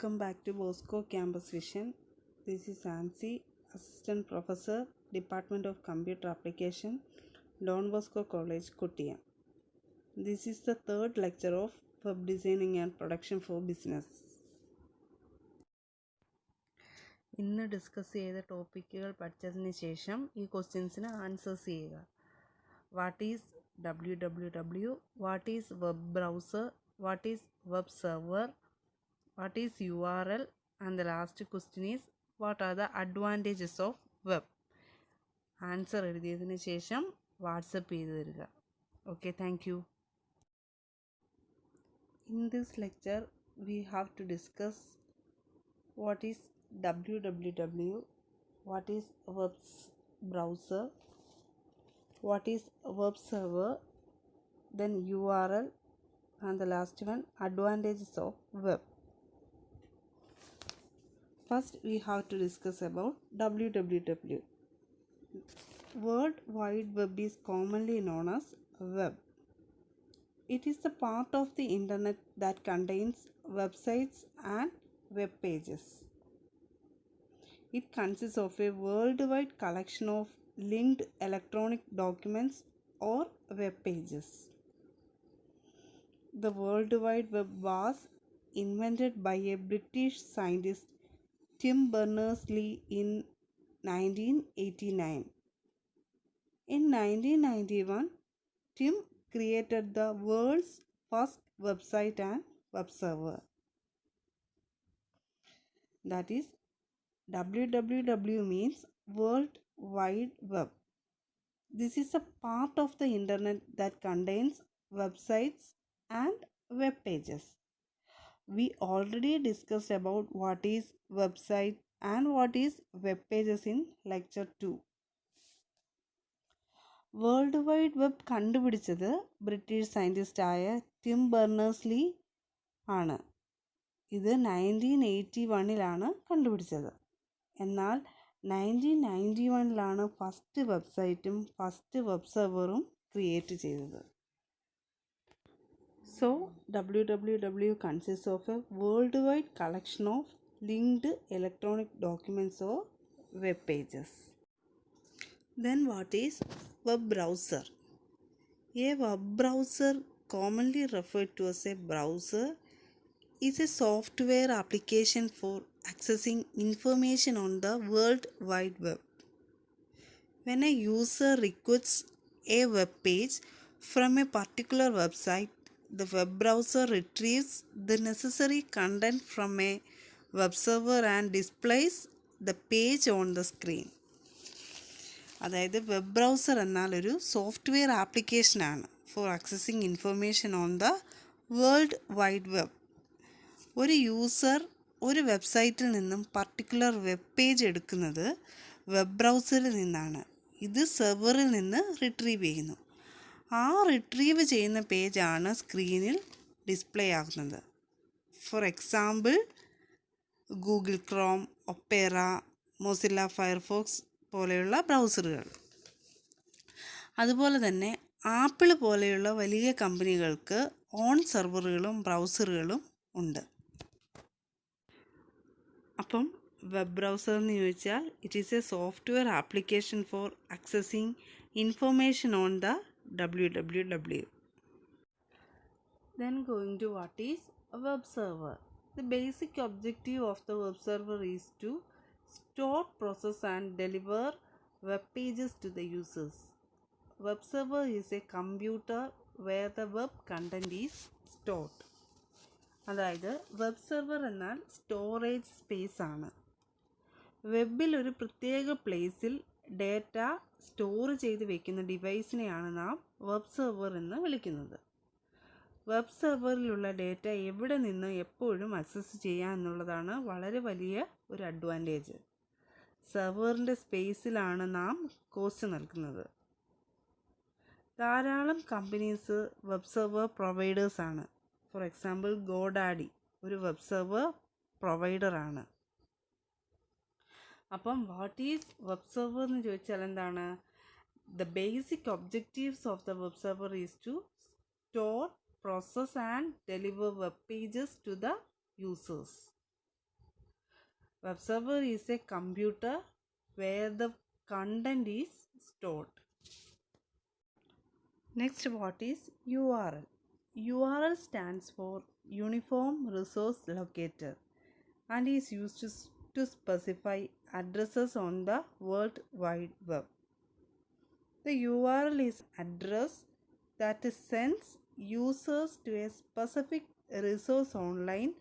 Welcome back to Bosco Campus Vision. This is Nancy, Assistant Professor, Department of Computer Application, Don Bosco College, Kottayam. This is the third lecture of Web Designing and Production for Business. ഇന്ന് discuss ചെയ്ത ടോപ്പിക്കുകൾ പഠിച്ചതിന് ശേഷം ഈ ക്വസ്റ്റ്യൻസിന് answers ചെയ്യുക. What is www, what is web browser, what is web server, what is URL, and the last question is what are the advantages of web. Answer എഴുതിയതിന് ശേഷം വാട്സപ്പ് ചെയ്ത് തരിക. Okay, thank you. In this lecture we have to discuss what is www, what is web browser, what is web server, then URL, and the last one advantages of web. First, we have to discuss about www. World Wide Web is commonly known as web. It is the part of the internet that contains websites and web pages. It consists of a worldwide collection of linked electronic documents or web pages. The World Wide Web was invented by a British scientist Tim Berners-Lee in 1989. In 1991, Tim created the world's first website and web server. That is, www means World Wide Web. This is a part of the internet that contains websites and web pages. We already discussed about what is website and what is web pages in lecture 2. World wide web കണ്ടുപിടിച്ചത് British സയൻറ്റിസ്റ്റായ Tim Berners-Lee ആണ്. ഇത് 1981 കണ്ടുപിടിച്ചത്. എന്നാൽ 1991 first വെബ്സൈറ്റും first web സെർവറും create ചെയ്തത്. So, www consists of a worldwide collection of linked electronic documents or web pages. Then what is web browser? A web browser, commonly referred to as a browser, is a software application for accessing information on the World Wide Web. When a user requests a web page from a particular website, the web browser retrieves the necessary content from a web server and displays the page on the screen. അതായത് web browser എന്നാൽ ഒരു software ആപ്ലിക്കേഷനാണ് for accessing information on the world wide web. ഒരു user ഒരു വെബ്സൈറ്റിൽ നിന്നും particular web page എടുക്കുന്നത് web ബ്രൗസറിൽ നിന്നാണ്. ഇത് സെർവറിൽ നിന്ന് റിട്രീവ് ചെയ്യുന്നു. ആ റിട്രീവ് ചെയ്യുന്ന പേജാണ് സ്ക്രീനിൽ ഡിസ്പ്ലേ ആകുന്നത്. For example Google Chrome, Opera, Mozilla Firefox പോലെയുള്ള ബ്രൗസറുകൾ. അതുപോലെ തന്നെ ആപ്പിൾ പോലെയുള്ള വലിയ കമ്പനികൾക്ക് ഓൺ സെർവറുകളും ബ്രൗസറുകളും ഉണ്ട്. അപ്പം വെബ് ബ്രൗസർ എന്ന് ചോദിച്ചാൽ it is A software application for accessing information on the www. Then going to what is a web server. The basic objective of the web server is to store, process and deliver web pages to the users. Web server is a computer where the web content is stored. അതായത് web server എന്നാൽ storage space ആണ്. വെബിൽ ഒരു പ്രത്യേക പ്ലേസിൽ data store ചെയ്ത് വയ്ക്കുന്ന ഡിവൈസിനെയാണ് നാം web server എന്ന് വിളിക്കുന്നത്. വെബ് സെർവറിലുള്ള ഡേറ്റ എവിടെ നിന്ന് എപ്പോഴും ആക്സസ് ചെയ്യാം എന്നുള്ളതാണ് വളരെ വലിയ ഒരു അഡ്വാൻറ്റേജ്. സെർവറിൻ്റെ സ്പേസിലാണ് നാം കോസ്റ്റ് നൽകുന്നത്. ധാരാളം കമ്പനീസ് വെബ് സെർവർ പ്രൊവൈഡേഴ്സാണ്. ഫോർ എക്സാമ്പിൾ ഗോഡാഡി ഒരു വെബ് സെർവർ പ്രൊവൈഡറാണ്. അപ്പം വാട്ട് ഈസ് വെബ് സെർവർ എന്ന് ചോദിച്ചാൽ എന്താണ്? The basic objectives of the web server is to store, process and deliver web pages to the users. Web server is a computer where the content is stored. Next, what is URL? URL stands for Uniform Resource Locator and is used to specify addresses on the World Wide Web. The URL is address that sends users to a specific resource online,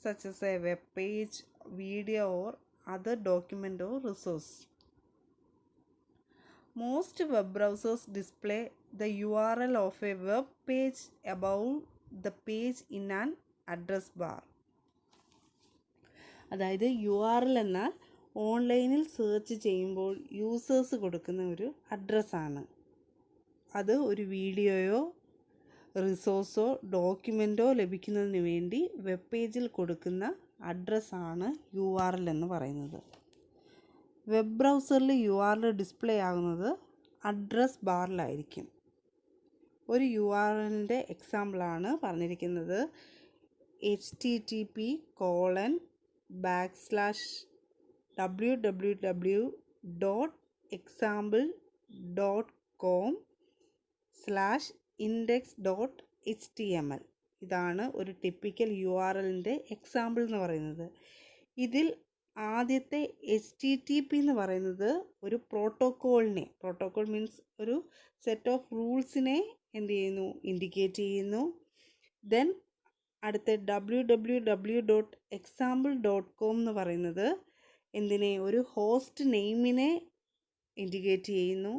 such as a web page, video, or other document or resource. Most web browsers display the URL of a web page above the page in an address bar. അതായത് URL എന്നാൽ ഓൺലൈനിൽ search ചെയ്യുമ്പോൾ users കൊടുക്കുന്ന ഒരു അഡ്രസ്സാണ്. അത് ഒരു വീഡിയോയോ റിസോഴ്സോ ഡോക്യുമെൻറ്റോ ലഭിക്കുന്നതിന് വേണ്ടി വെബ് പേജിൽ കൊടുക്കുന്ന അഡ്രസ്സാണ് URL എന്ന് പറയുന്നത്. വെബ് ബ്രൗസറിൽ URL ഡിസ്പ്ലേ ആകുന്നത് അഡ്രസ് ബാറിലായിരിക്കും. ഒരു URLൻ്റെ എക്സാമ്പിളാണ് പറഞ്ഞിരിക്കുന്നത്. http://www.example.com/index.html. ഇതാണ് ഒരു ടിപ്പിക്കൽ URLൻ്റെ എക്സാമ്പിൾ എന്ന് പറയുന്നത്. ഇതിൽ ആദ്യത്തെ HTTP എന്ന് പറയുന്നത് ഒരു പ്രോട്ടോക്കോൾ മീൻസ് ഒരു സെറ്റ് ഓഫ് റൂൾസിനെ എന്ത് ചെയ്യുന്നു, ഇൻഡിക്കേറ്റ് ചെയ്യുന്നു. ദെൻ അടുത്ത www.example.com എന്ന് പറയുന്നത് എന്തിനെ, ഒരു ഹോസ്റ്റ് നെയിമിനെ ഇൻഡിക്കേറ്റ് ചെയ്യുന്നു.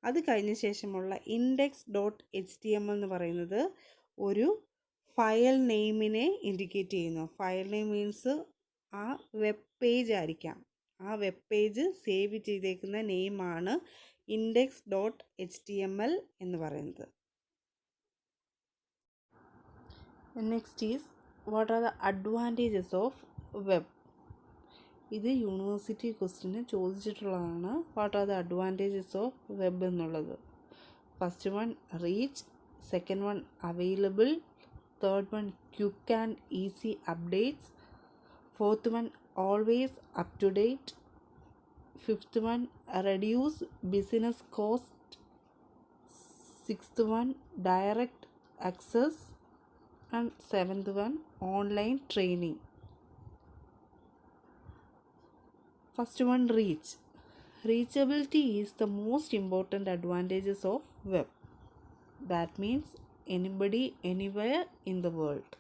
അത് കഴിഞ്ഞ ശേഷമുള്ള index.html എന്ന് പറയുന്നത് ഒരു ഫയൽ നെയിമിനെ ഇൻഡിക്കേറ്റ് ചെയ്യുന്നു. ഫയൽ നെയിം മീൻസ് ആ വെബ് പേജ് ആയിരിക്കാം. ആ വെബ് പേജ് സേവ് ചെയ്തേക്കുന്ന നെയിമാണ് index.html എന്ന് പറയുന്നത്. Next is what are the advantages of web. ഇത് യൂണിവേഴ്സിറ്റി ക്വസ്റ്റ്യന് ചോദിച്ചിട്ടുള്ളതാണ്. What are the advantages of web എന്നുള്ളത്. First one reach, second one available, third one quick and easy updates, fourth one always up to date, fifth one reduce business cost, sixth one direct access, and seventh one online training. First one reach. Reachability is the most important advantages of web. That means anybody anywhere in the world.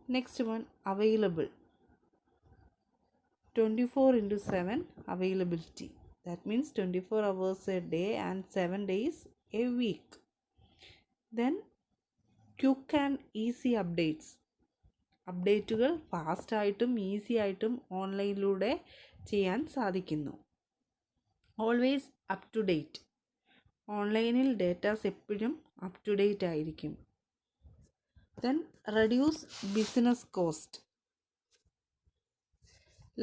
Next one available. 24/7 availability. That means 24 hours a day and 7 days a week. Then quick and easy updates. അപ്ഡേറ്റുകൾ ഫാസ്റ്റായിട്ടും easy ആയിട്ടും ഓൺലൈനിലൂടെ ചെയ്യാൻ സാധിക്കുന്നു. Always up to date. ഓൺലൈനിൽ datas എപ്പോഴും up to date ആയിരിക്കും. Then reduce business cost.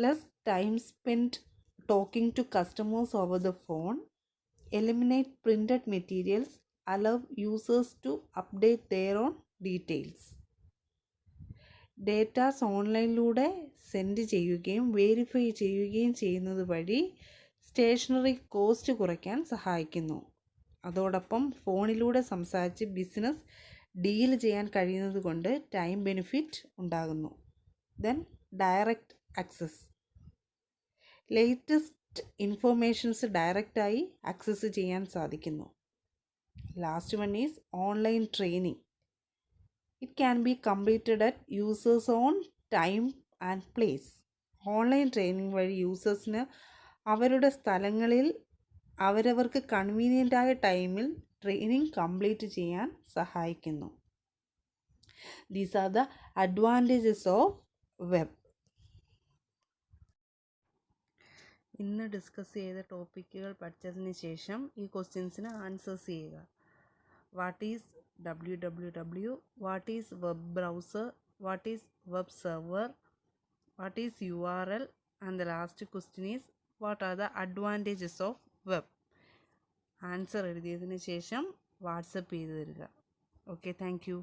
Less time spent talking to customers over the phone. Eliminate printed materials. Allow users to update their own details. Datas ഓൺലൈനിലൂടെ send ചെയ്യുകയും verify ചെയ്യുകയും ചെയ്യുന്നത് വഴി stationery cost കുറയ്ക്കാൻ സഹായിക്കുന്നു. അതോടൊപ്പം ഫോണിലൂടെ സംസാരിച്ച് ബിസിനസ് ഡീൽ ചെയ്യാൻ കഴിയുന്നത് കൊണ്ട് ടൈം ബെനിഫിറ്റ് ഉണ്ടാകുന്നു. Then direct access. Latest informations ഡയറക്റ്റായി ആക്സസ് ചെയ്യാൻ സാധിക്കുന്നു. Last one is online training. It can be completed at users on time and place. Online training വഴി യൂസേഴ്സിന് അവരുടെ സ്ഥലങ്ങളിൽ അവരവർക്ക് കൺവീനിയൻ്റായ ടൈമിൽ ട്രെയിനിങ് കംപ്ലീറ്റ് ചെയ്യാൻ സഹായിക്കുന്നു. These are the advantages of web. ഇന്ന് ഡിസ്കസ് ചെയ്ത ടോപ്പിക്കുകൾ പഠിച്ചതിന് ശേഷം ഈ ക്വസ്റ്റ്യൻസിന് ആൻസേഴ്സ് ചെയ്യുക. What is www, what is web browser, what is web server, what is URL, and the last question is what are the advantages of web. Answer എഴുതിയതിന് ശേഷം വാട്സപ്പ് ചെയ്ത് തരിക. Okay, thank U.